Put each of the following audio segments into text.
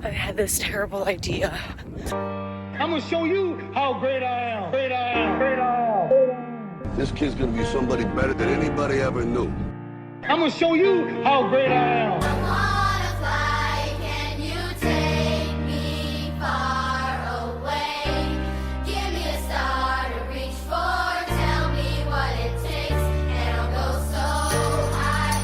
I had this terrible idea. I'm gonna show you how great I am. Great I am. Great I am. This kid's gonna be somebody better than anybody ever knew. I'm gonna show you how great I am. I wanna fly, can you take me far away? Give me a star to reach for, tell me what it takes, and I'll go so high,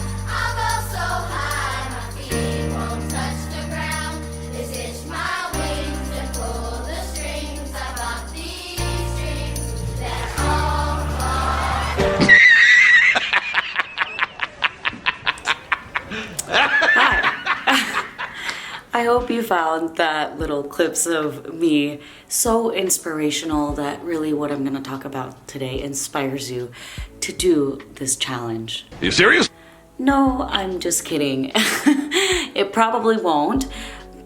my feet won't touch the ground. Just hitch my wings and pull the strings. I got these dreams that all fall. I hope you found that little clips of me so inspirational that really what I'm gonna talk about today inspires you to do this challenge. Are you serious? No, I'm just kidding. It probably won't,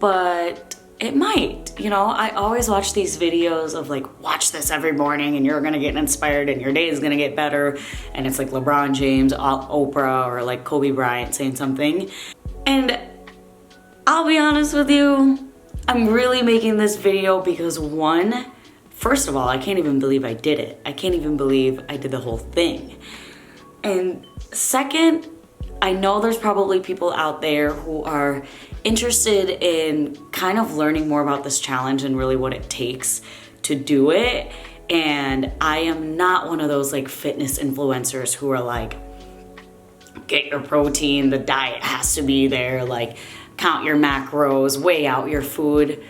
but it might. You know, I always watch these videos of like, watch this every morning and you're gonna get inspired and your day is gonna get better. And it's like LeBron James, Oprah, or like Kobe Bryant saying something. And I'll be honest with you, I'm really making this video because one, first of all, I can't even believe I did it. I can't even believe I did the whole thing. And second, I know there's probably people out there who are interested in kind of learning more about this challenge and really what it takes to do it. And I am not one of those like fitness influencers who are like, get your protein, the diet has to be there, like count your macros, weigh out your food.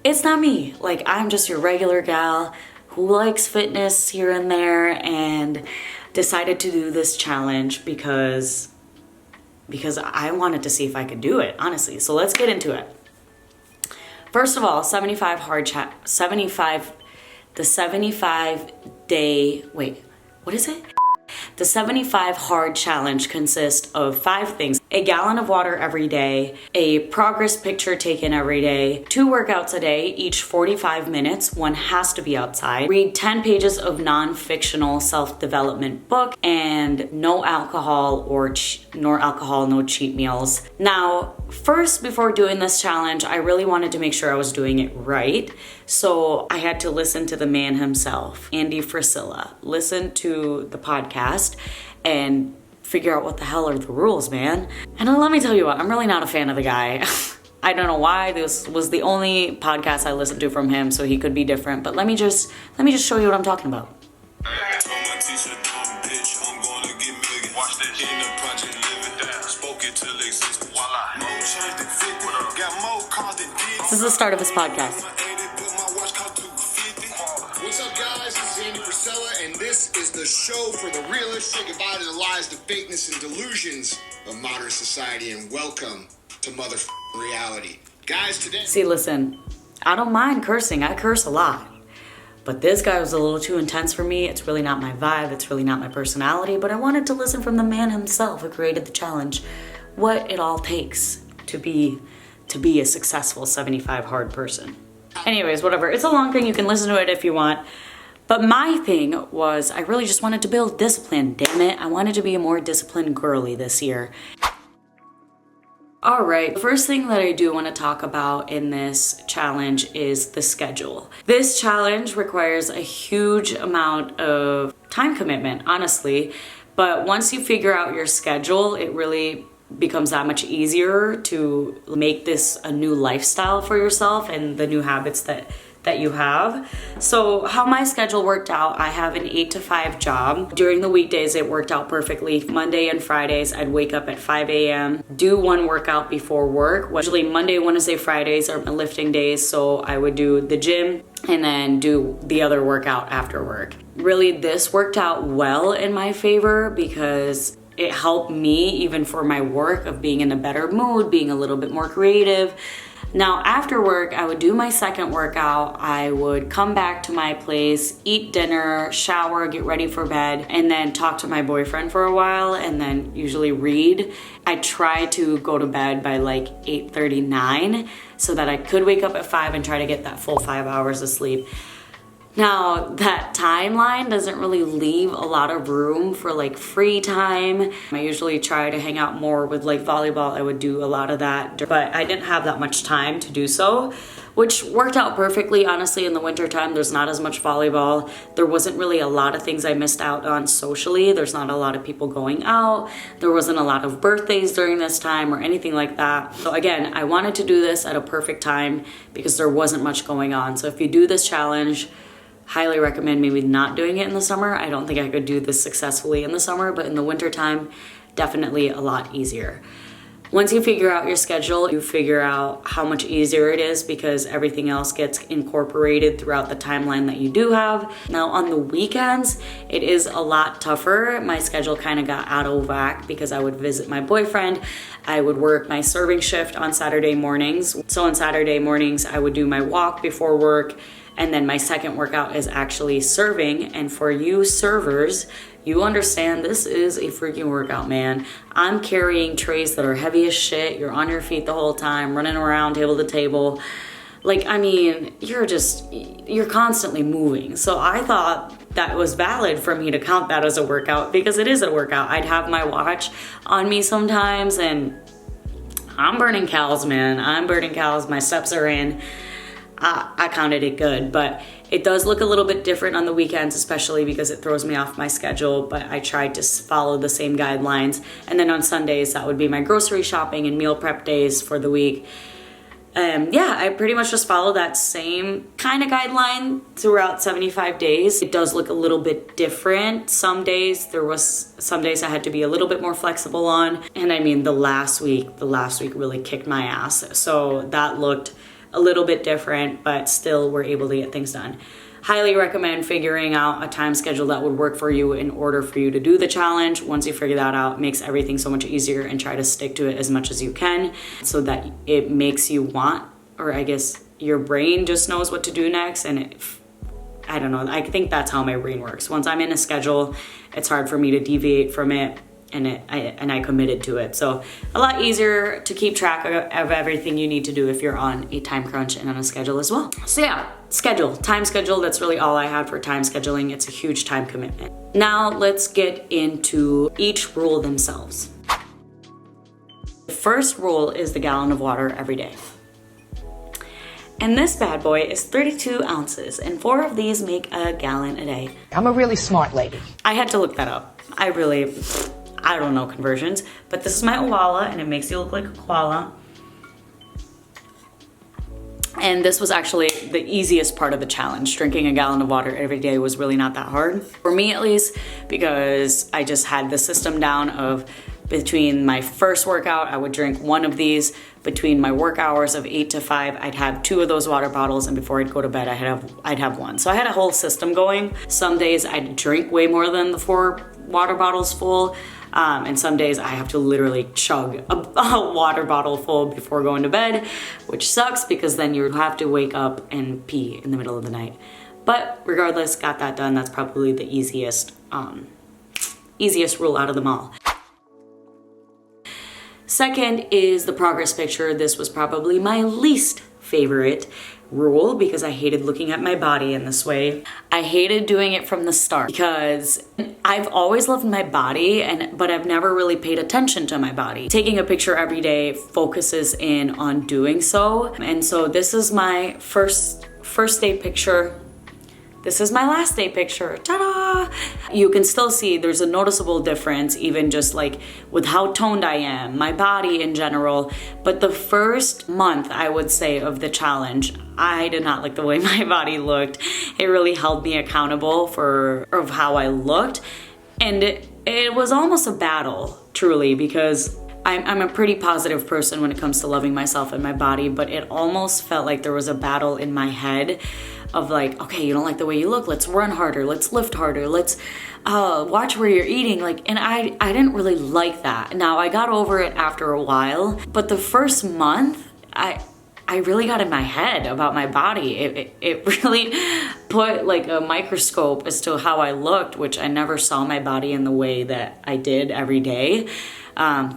It's not me. Like, I'm just your regular gal who likes fitness here and there and decided to do this challenge because I wanted to see if I could do it, honestly. So let's get into it. First of all, the 75 hard challenge consists of 5 things: a gallon of water every day, a progress picture taken every day, 2 workouts a day, each 45 minutes, one has to be outside, read 10 pages of non-fictional self-development book, and no alcohol, no cheat meals. Now, first, before doing this challenge, I really wanted to make sure I was doing it right. So I had to listen to the man himself, Andy Frisella, listen to the podcast and figure out what the hell are the rules, man. And let me tell you what, I'm really not a fan of the guy. I don't know why. This was the only podcast I listened to from him, so he could be different. But let me just show you what I'm talking about. This is the start of his podcast. What's up, guys? This is Andy Frisella, and this is the show for the realists. Say goodbye to the lies, the fakeness, and delusions of modern society, and welcome to motherfucking reality. Guys, today... See, listen, I don't mind cursing. I curse a lot. But this guy was a little too intense for me. It's really not my vibe. It's really not my personality. But I wanted to listen from the man himself who created the challenge, what it all takes to be a successful 75 hard person. Anyways, whatever. It's a long thing. You can listen to it if you want. But my thing was I really just wanted to build discipline, damn it. I wanted to be a more disciplined girly this year. All right, the first thing that I do want to talk about in this challenge is the schedule. This challenge requires a huge amount of time commitment, honestly. But once you figure out your schedule, it really becomes that much easier to make this a new lifestyle for yourself and the new habits that you have. So how my schedule worked out, I have an 8 to 5 job. During the weekdays, it worked out perfectly. Monday and Fridays, I'd wake up at 5 a.m., do one workout before work. Usually Monday, Wednesday, Fridays are my lifting days, so I would do the gym and then do the other workout after work. Really, this worked out well in my favor because it helped me even for my work of being in a better mood, being a little bit more creative. Now, after work, I would do my second workout. I would come back to my place, eat dinner, shower, get ready for bed, and then talk to my boyfriend for a while, and then usually read. I try to go to bed by like 8:39 so that I could wake up at 5 and try to get that full 5 hours of sleep. Now, that timeline doesn't really leave a lot of room for like free time. I usually try to hang out more with like volleyball. I would do a lot of that, but I didn't have that much time to do so, which worked out perfectly. Honestly, in the winter time, there's not as much volleyball. There wasn't really a lot of things I missed out on socially. There's not a lot of people going out. There wasn't a lot of birthdays during this time or anything like that. So again, I wanted to do this at a perfect time because there wasn't much going on. So if you do this challenge, highly recommend maybe not doing it in the summer. I don't think I could do this successfully in the summer, but in the winter time, definitely a lot easier. Once you figure out your schedule, you figure out how much easier it is because everything else gets incorporated throughout the timeline that you do have. Now on the weekends, it is a lot tougher. My schedule kind of got out of whack because I would visit my boyfriend. I would work my serving shift on Saturday mornings. So on Saturday mornings, I would do my walk before work. And then my second workout is actually serving. And for you servers, you understand this is a freaking workout, man. I'm carrying trays that are heavy as shit. You're on your feet the whole time, running around table to table. Like, I mean, you're constantly moving. So I thought that was valid for me to count that as a workout because it is a workout. I'd have my watch on me sometimes and I'm burning calories, man. I'm burning calories. My steps are in. I counted it good, but it does look a little bit different on the weekends, especially because it throws me off my schedule, but I tried to follow the same guidelines. And then on Sundays, that would be my grocery shopping and meal prep days for the week. Yeah, I pretty much just follow that same kind of guideline throughout 75 days. It does look a little bit different. Some days I had to be a little bit more flexible on. And I mean, the last week really kicked my ass. So that looked a little bit different, but still we're able to get things done. Highly recommend figuring out a time schedule that would work for you in order for you to do the challenge. Once you figure that out, it makes everything so much easier, and try to stick to it as much as you can so that it makes you want, or I guess your brain just knows what to do next. And I don't know, I think that's how my brain works. Once I'm in a schedule, it's hard for me to deviate from it. And I committed to it. So a lot easier to keep track of everything you need to do if you're on a time crunch and on a schedule as well. So yeah, time schedule, that's really all I had for time scheduling. It's a huge time commitment. Now let's get into each rule themselves. The first rule is the gallon of water every day. And this bad boy is 32 ounces, and 4 of these make a gallon a day. I'm a really smart lady. I had to look that up. I don't know conversions, but this is my Owala, and it makes you look like a koala. And this was actually the easiest part of the challenge. Drinking a gallon of water every day was really not that hard, for me at least, because I just had the system down of between my first workout, I would drink 1 of these. Between my work hours of 8 to 5, I'd have 2 of those water bottles, and before I'd go to bed, I'd have 1. So I had a whole system going. Some days I'd drink way more than the 4 water bottles full. And some days I have to literally chug a water bottle full before going to bed, which sucks because then you have to wake up and pee in the middle of the night. But regardless, got that done. That's probably the easiest rule out of them all. Second is the progress picture. This was probably my least favorite rule because I hated looking at my body in this way. I hated doing it from the start because I've always loved my body, but I've never really paid attention to my body. Taking a picture every day focuses in on doing so. And so this is my first day picture. This is my last day picture. Ta-da! You can still see there's a noticeable difference, even just like with how toned I am, my body in general. But the first month, I would say, of the challenge, I did not like the way my body looked. It really held me accountable of how I looked. And it was almost a battle, truly, because I'm a pretty positive person when it comes to loving myself and my body, but it almost felt like there was a battle in my head of like, okay, you don't like the way you look, let's run harder, let's lift harder, let's watch where you're eating. Like, and I didn't really like that. Now I got over it after a while, but the first month, I really got in my head about my body. It really put like a microscope as to how I looked, which I never saw my body in the way that I did every day,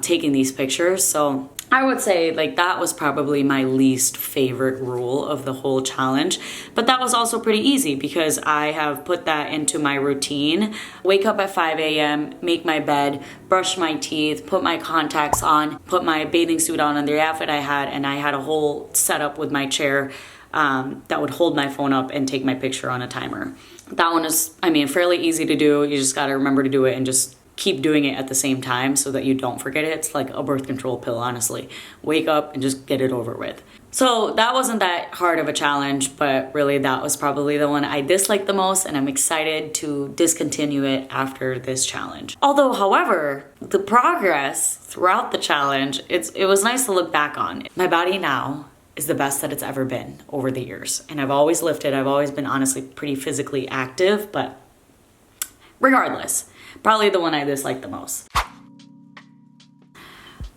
taking these pictures. So I would say like that was probably my least favorite rule of the whole challenge, but that was also pretty easy because I have put that into my routine. Wake up at 5 a.m., make my bed, brush my teeth, put my contacts on, put my bathing suit on and the outfit I had, and I had a whole setup with my chair that would hold my phone up and take my picture on a timer. That one is, I mean, fairly easy to do. You just gotta remember to do it and just keep doing it at the same time so that you don't forget it. It's like a birth control pill, honestly. Wake up and just get it over with. So that wasn't that hard of a challenge, but really that was probably the one I disliked the most, and I'm excited to discontinue it after this challenge. Although, however, the progress throughout the challenge, it was nice to look back on. My body now is the best that it's ever been over the years. And I've always lifted, I've always been honestly pretty physically active, but regardless, probably the one I dislike the most.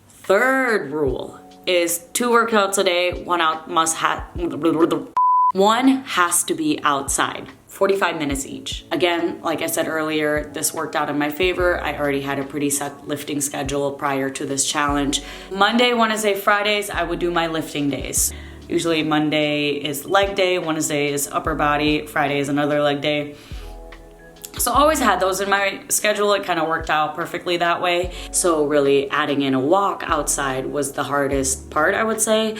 Third rule is 2 workouts a day, one has to be outside, 45 minutes each. Again, like I said earlier, this worked out in my favor. I already had a pretty set lifting schedule prior to this challenge. Monday, Wednesday, Fridays, I would do my lifting days. Usually Monday is leg day, Wednesday is upper body, Friday is another leg day. So I always had those in my schedule. It kind of worked out perfectly that way. So really adding in a walk outside was the hardest part, I would say.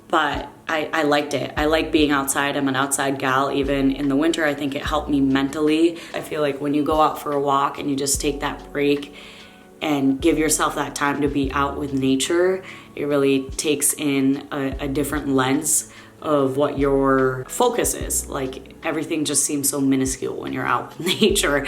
But I liked it. I like being outside. I'm an outside gal. Even in the winter, I think it helped me mentally. I feel like when you go out for a walk and you just take that break and give yourself that time to be out with nature, it really takes in a different lens of what your focus is. Like everything just seems so minuscule when you're out in nature.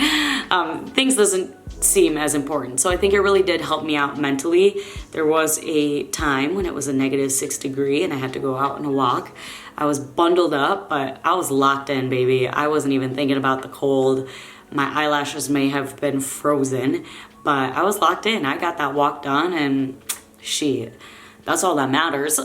Things doesn't seem as important. So I think it really did help me out mentally. There was a time when it was a -6 degree and I had to go out on a walk. I was bundled up, but I was locked in, baby. I wasn't even thinking about the cold. My eyelashes may have been frozen, but I was locked in. I got that walk done and shit, that's all that matters.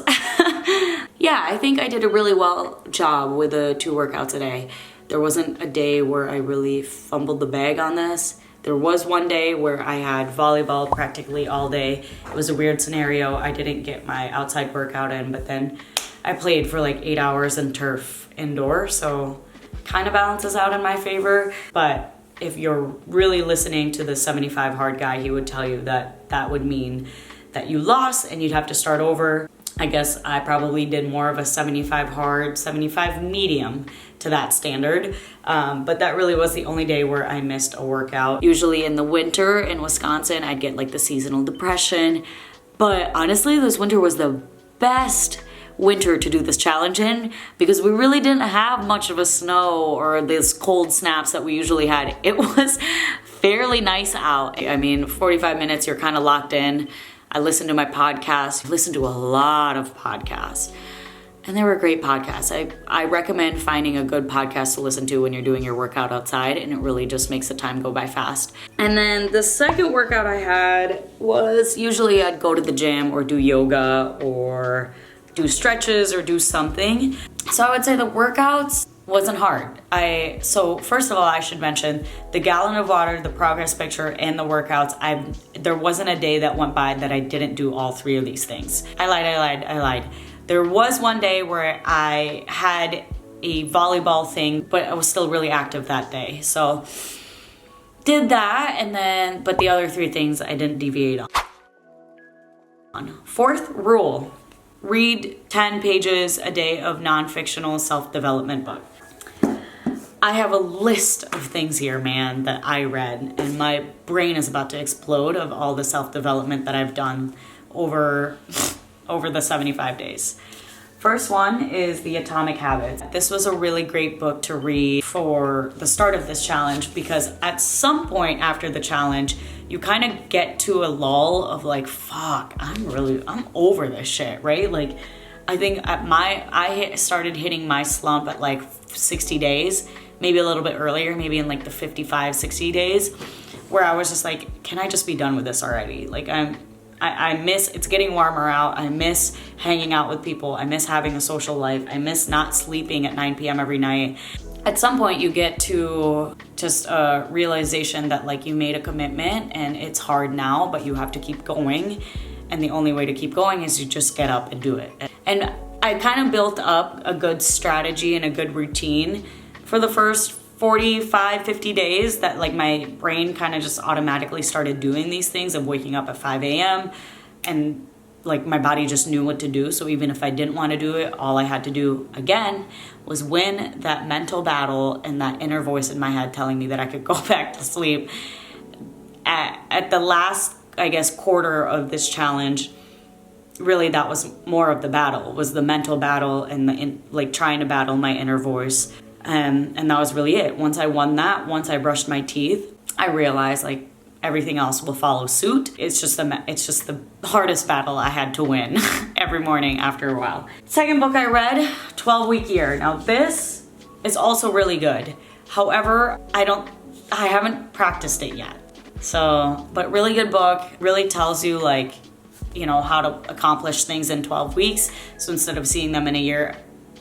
Yeah, I think I did a really well job with the 2 workouts a day. There wasn't a day where I really fumbled the bag on this. There was one day where I had volleyball practically all day. It was a weird scenario. I didn't get my outside workout in, but then I played for like 8 hours in turf indoor, so kind of balances out in my favor. But if you're really listening to the 75 hard guy, he would tell you that that would mean that you lost and you'd have to start over. I guess I probably did more of a 75 hard, 75 medium to that standard. But that really was the only day where I missed a workout. Usually in the winter in Wisconsin, I'd get like the seasonal depression. But honestly, this winter was the best winter to do this challenge in because we really didn't have much of a snow or these cold snaps that we usually had. It was fairly nice out. I mean, 45 minutes, you're kind of locked in. I listened to my podcast. I listened to a lot of podcasts, and they were great podcasts. I recommend finding a good podcast to listen to when you're doing your workout outside, and it really just makes the time go by fast. And then the second workout I had was usually I'd go to the gym or do yoga or do stretches or do something. So I would say the workouts wasn't hard. So first of all, I should mention the gallon of water, the progress picture, and the workouts. There wasn't a day that went by that I didn't do all 3 of these things. I lied. There was one day where I had a volleyball thing, but I was still really active that day. So did that, but the other 3 things I didn't deviate on. Fourth rule, read 10 pages a day of non-fictional self-development book. I have a list of things here, man, that I read, and my brain is about to explode of all the self-development that I've done over the 75 days. First one is The Atomic Habits. This was a really great book to read for the start of this challenge because at some point after the challenge, you kind of get to a lull of like, fuck, I'm over this shit, right? Like, I think I started hitting my slump at like 60 days, maybe a little bit earlier, maybe in like the 55, 60 days, where I was just like, can I just be done with this already? Like I miss, it's getting warmer out. I miss hanging out with people. I miss having a social life. I miss not sleeping at 9 p.m. every night. At some point you get to just a realization that like you made a commitment and it's hard now, but you have to keep going. and the only way to keep going is you just get up and do it. And I kind of built up a good strategy and a good routine for the first 45, 50 days that like my brain kind of just automatically started doing these things of waking up at 5 a.m. and like my body just knew what to do. So even if I didn't want to do it, all I had to do again was win that mental battle and that inner voice in my head telling me that I could go back to sleep. At the last, I guess, quarter of this challenge, really that was more of the battle, was the mental battle and like trying to battle my inner voice. And that was really it. Once I won that, once I brushed my teeth, I realized like everything else will follow suit. It's just the hardest battle I had to win every morning after a while. Second book I read, 12-Week Year. Now this is also really good. However, I haven't practiced it yet. So, but really good book, really tells you like, you know, how to accomplish things in 12 weeks. So instead of seeing them in a year,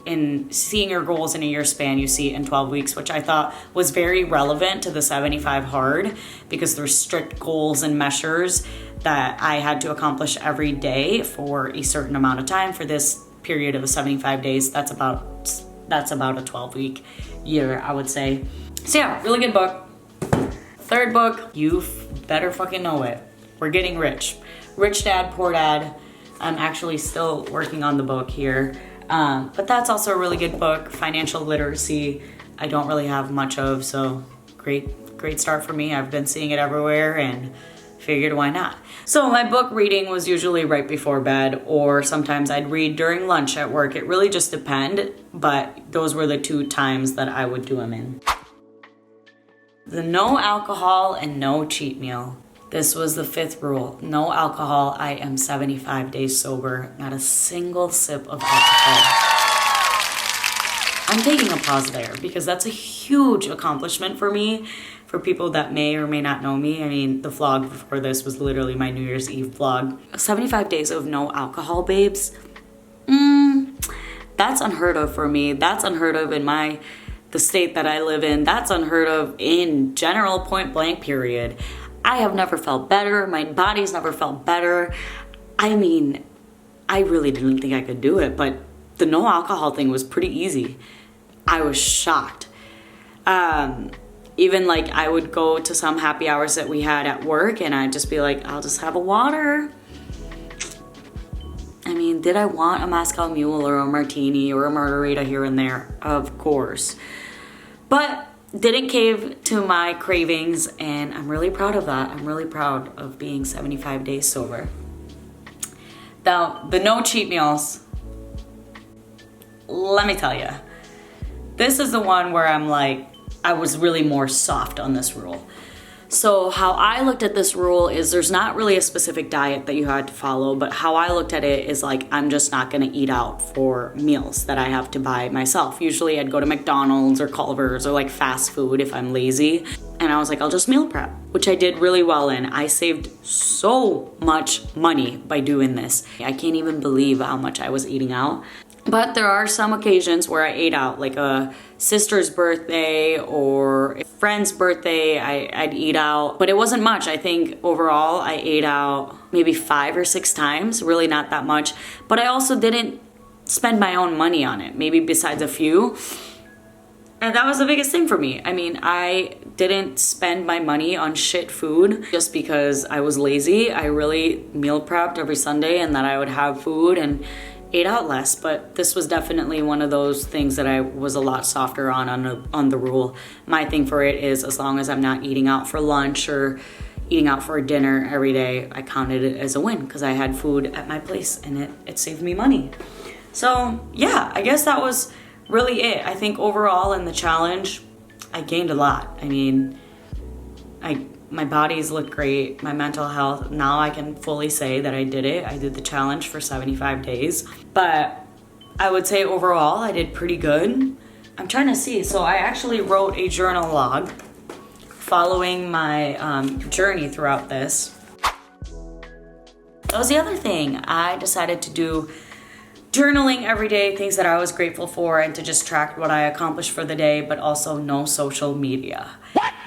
in seeing your goals in a year span, you see it in 12 weeks, which I thought was very relevant to the 75 hard, because there's strict goals and measures that I had to accomplish every day for a certain amount of time. For this period of 75 days, that's about a 12-week year, I would say. So yeah, really good book. Third book, you better fucking know it. We're Getting Rich. Rich Dad, Poor Dad. I'm actually still working on the book here. But that's also a really good book. Financial literacy, I don't really have much of, so great start for me. I've been seeing it everywhere and figured why not. So my book reading was usually right before bed, or sometimes I'd read during lunch at work. It really just depended, but those were the two times that I would do them in. The no alcohol and no cheat meal. This was the 5th rule. No alcohol. I am 75 days sober. Not a single sip of alcohol. I'm taking a pause there because that's a huge accomplishment for me. For people that may or may not know me, I mean, the vlog before this was literally my New Year's Eve vlog. 75 days of no alcohol, babes. That's unheard of for me. That's unheard of in the state that I live in. That's unheard of in general, point blank, period. I have never felt better. My body's never felt better. I mean, I really didn't think I could do it, but the no alcohol thing was pretty easy. I was shocked. Even like I would go to some happy hours that we had at work and I'd just be like, I'll just have a water. I mean, did I want a Moscow Mule or a martini or a margarita here and there? Of course. But didn't cave to my cravings, and I'm really proud of that. I'm really proud of being 75 days sober. Now, the no cheat meals, let me tell you, this is the one where I'm like, I was really more soft on this rule. So how I looked at this rule is there's not really a specific diet that you had to follow, but how I looked at it is like, I'm just not gonna eat out for meals that I have to buy myself. Usually I'd go to McDonald's or Culver's or like fast food if I'm lazy. And I was like, I'll just meal prep, which I did really well in. I saved so much money by doing this. I can't even believe how much I was eating out. But there are some occasions where I ate out, like a sister's birthday or a friend's birthday, I'd eat out. But it wasn't much. I think overall I ate out maybe 5 or 6 times, really not that much. But I also didn't spend my own money on it, maybe besides a few. And that was the biggest thing for me. I mean, I didn't spend my money on shit food just because I was lazy. I really meal prepped every Sunday and that I would have food and ate out less, but this was definitely one of those things that I was a lot softer on the rule. My thing for it is as long as I'm not eating out for lunch or eating out for dinner every day, I counted it as a win because I had food at my place and it saved me money. So yeah, I guess that was really it. I think overall in the challenge, I gained a lot. I mean, my bodies look great, my mental health, now I can fully say that I did it. I did the challenge for 75 days. But I would say overall, I did pretty good. I'm trying to see, so I actually wrote a journal log following my journey throughout this. That was the other thing. I decided to do journaling every day, things that I was grateful for, and to just track what I accomplished for the day, but also no social media.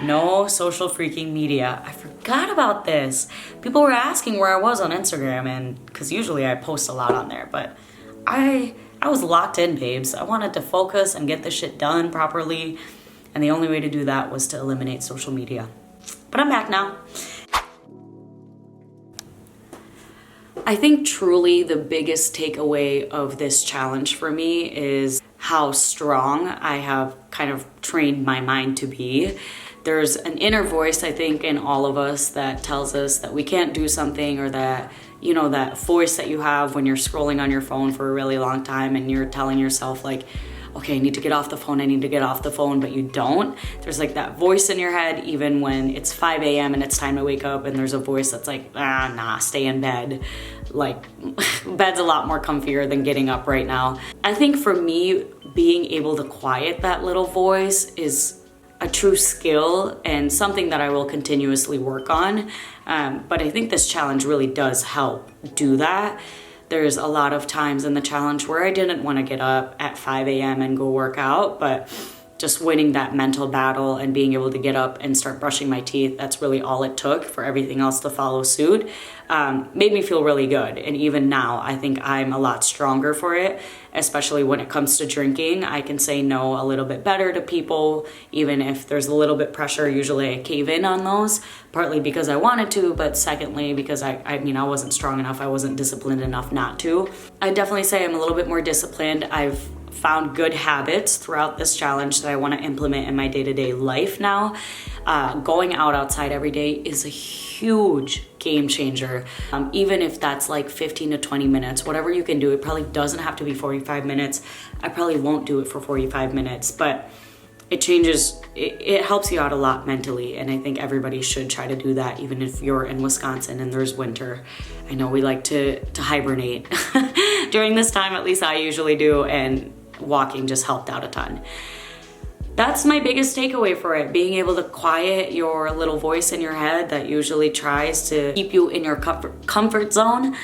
No social freaking media. I forgot about this. People were asking where I was on Instagram, and because usually I post a lot on there, but I was locked in, babes. I wanted to focus and get this shit done properly, and the only way to do that was to eliminate social media. But I'm back now. I think truly the biggest takeaway of this challenge for me is how strong I have kind of trained my mind to be. There's an inner voice, I think, in all of us that tells us that we can't do something, or that, you know, that voice that you have when you're scrolling on your phone for a really long time and you're telling yourself like, okay, I need to get off the phone, I need to get off the phone, but you don't. There's like that voice in your head even when it's 5 a.m. and it's time to wake up, and there's a voice that's like, nah, stay in bed. Like, bed's a lot more comfier than getting up right now. I think for me, being able to quiet that little voice is a true skill and something that I will continuously work on. But I think this challenge really does help do that. There's a lot of times in the challenge where I didn't want to get up at 5 a.m. and go work out, but just winning that mental battle and being able to get up and start brushing my teeth, that's really all it took for everything else to follow suit, made me feel really good. And even now, I think I'm a lot stronger for it, especially when it comes to drinking. I can say no a little bit better to people, even if there's a little bit pressure. Usually I cave in on those, partly because I wanted to, but secondly, because I wasn't strong enough, I wasn't disciplined enough not to. I definitely say I'm a little bit more disciplined. I've found good habits throughout this challenge that I want to implement in my day-to-day life now. Going out outside every day is a huge game changer. Even if that's like 15 to 20 minutes, whatever you can do. It probably doesn't have to be 45 minutes. I probably won't do it for 45 minutes, but it changes, it helps you out a lot mentally, and I think everybody should try to do that, even if you're in Wisconsin and there's winter. I know we like to hibernate during this time, at least I usually do, and walking just helped out a ton. That's my biggest takeaway for it, being able to quiet your little voice in your head that usually tries to keep you in your comfort zone.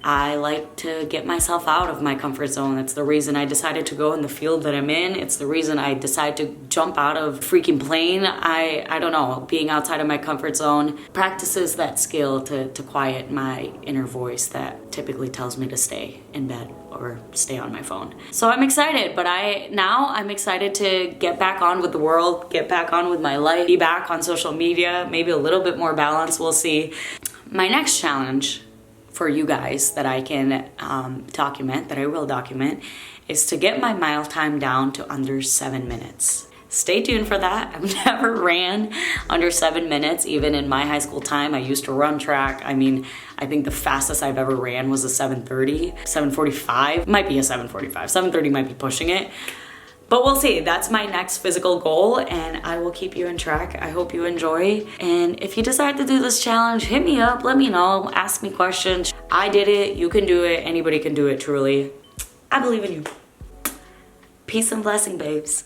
I like to get myself out of my comfort zone. It's the reason I decided to go in the field that I'm in. It's the reason I decided to jump out of a freaking plane. I don't know, being outside of my comfort zone practices that skill to quiet my inner voice that typically tells me to stay in bed or stay on my phone. So I'm excited, but I'm excited to get back on with the world, get back on with my life, be back on social media, maybe a little bit more balance, we'll see. My next challenge for you guys that I can document, that I will document, is to get my mile time down to under 7 minutes. Stay tuned for that. I've never ran under 7 minutes, even in my high school time. I used to run track. I mean, I think the fastest I've ever ran was a 7:30, 7:45, might be a 7:45, 7:30 might be pushing it. But we'll see. That's my next physical goal, and I will keep you in track. I hope you enjoy. And if you decide to do this challenge, hit me up, let me know, ask me questions. I did it, you can do it, anybody can do it, truly. I believe in you. Peace and blessing, babes.